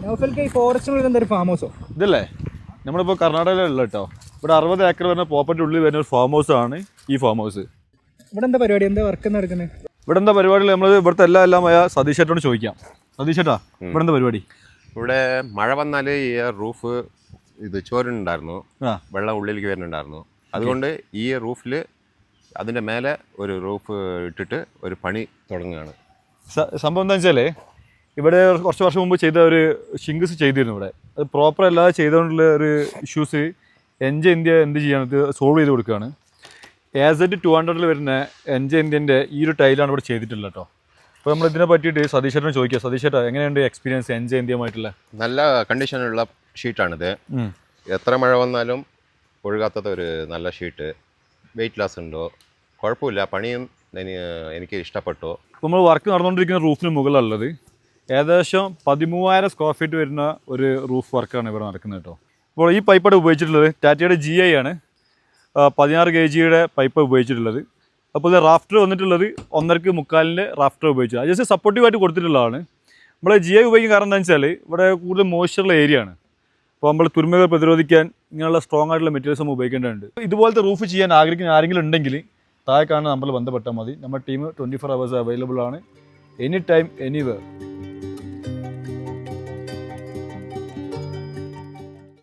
നൗഫൽക്ക് ഈ ഫോറസ്റ്റിനുള്ളിൽ എന്തൊരു ഫാം ഹൗസോ? ഇതല്ലേ നമ്മളിപ്പോൾ കർണാടകയിലുള്ള കേട്ടോ. ഇവിടെ 60 ഏക്കർ വരുന്ന പ്രോപ്പർട്ടി ഉള്ളിൽ വരുന്ന ഒരു ഫാം ഹൗസ് ആണ് ഈ ഫാം ഹൗസ്. ഇവിടെ എന്താ പരിപാടി, എന്താ വർക്ക് നടക്കുന്നത്? ഇവിടെ എന്താ പരിപാടികൾ നമ്മൾ ഇവിടുത്തെ എല്ലാമായ സതീഷ് ചേട്ടനോട് ചോദിക്കാം. സതീഷ് ചേട്ടാ, ഇവിടെ എന്താ പരിപാടി? ഇവിടെ മഴ വന്നാൽ ഈ റൂഫ് ഇത് ചോരുന്നുണ്ടായിരുന്നു, വെള്ളം ഉള്ളിലേക്ക് വരുന്നുണ്ടായിരുന്നു. അതുകൊണ്ട് ഈ റൂഫിൽ അതിൻ്റെ മേലെ ഒരു റൂഫ് ഇട്ടിട്ട് ഒരു പണി തുടങ്ങുകയാണ്. സംഭവം എന്താ വെച്ചാൽ ഇവിടെ കുറച്ച് വർഷം മുമ്പ് ചെയ്ത ഒരു ഷിങ്ക്സ് ചെയ്തിരുന്നു ഇവിടെ. അത് പ്രോപ്പർ അല്ലാതെ ചെയ്തുകൊണ്ടുള്ള ഒരു ഇഷ്യൂസ് ഇന്ത്യ എന്ത് ചെയ്യാണ്, ഇത് സോൾവ് ചെയ്ത് കൊടുക്കുകയാണ്. AZ200 വരുന്ന ഇന്ത്യൻ്റെ ഈ ഒരു ടൈലാണ് ഇവിടെ ചെയ്തിട്ടുള്ളത് കേട്ടോ. അപ്പോൾ നമ്മൾ ഇതിനെ പറ്റിയിട്ട് സതീഷേട്ടനെ ചോദിക്കുക. സതീഷേട്ടാ, എങ്ങനെയുണ്ട് എക്സ്പീരിയൻസ് ഇന്ത്യയുമായിട്ടുള്ള? നല്ല കണ്ടീഷനുള്ള ഷീറ്റാണിത്. എത്ര മഴ വന്നാലും ഒഴുകാത്തത് ഒരു നല്ല ഷീറ്റ്. വെയിറ്റ് ലാസ് ഉണ്ടോ, കുഴപ്പമില്ല. പണിയും എനിക്ക് ഇഷ്ടപ്പെട്ടു. നമ്മൾ വർക്ക് നടന്നുകൊണ്ടിരിക്കുന്ന റൂഫിന് മുകളിലുള്ളത് ഏകദേശം 13,000 സ്ക്വയർ ഫീറ്റ് വരുന്ന ഒരു റൂഫ് വർക്കാണ് ഇവിടെ നടക്കുന്നത് കേട്ടോ. അപ്പോൾ ഈ പൈപ്പാണ് ഉപയോഗിച്ചിട്ടുള്ളത് ടാറ്റയുടെ GI ആണ്. 16 kg പൈപ്പ് ഉപയോഗിച്ചിട്ടുള്ളത്. അപ്പോൾ ഇത് റാഫ്റ്റർ വന്നിട്ടുള്ളത് 1.25 റാഫ്റ്റർ ഉപയോഗിച്ചത്. ജസ്റ്റ് സപ്പോർട്ടീവായിട്ട് കൊടുത്തിട്ടുള്ളതാണ്. നമ്മൾ GI ഉപയോഗിക്കുന്ന കാരണം എന്താണെന്ന് വെച്ചാൽ ഇവിടെ കൂടുതൽ മോയ്സ്ചറുള്ള ഏരിയ ആണ്. അപ്പോൾ നമ്മൾ തുരുമ്പുകൾ പ്രതിരോധിക്കാൻ ഇങ്ങനെയുള്ള സ്ട്രോങ് ആയിട്ടുള്ള മെറ്റീരിയൽസ് നമ്മൾ ഉപയോഗിക്കേണ്ടതുണ്ട്. ഇതുപോലത്തെ റൂഫ് ചെയ്യാൻ ആഗ്രഹിക്കുന്ന ആരെങ്കിലും ഉണ്ടെങ്കിൽ താഴെ കാണുന്ന നമ്പറിൽ ബന്ധപ്പെട്ടാൽ മതി. നമ്മുടെ ടീം 24 hours അവൈലബിൾ ആണ്, എനി ടൈം എനിവെയർ.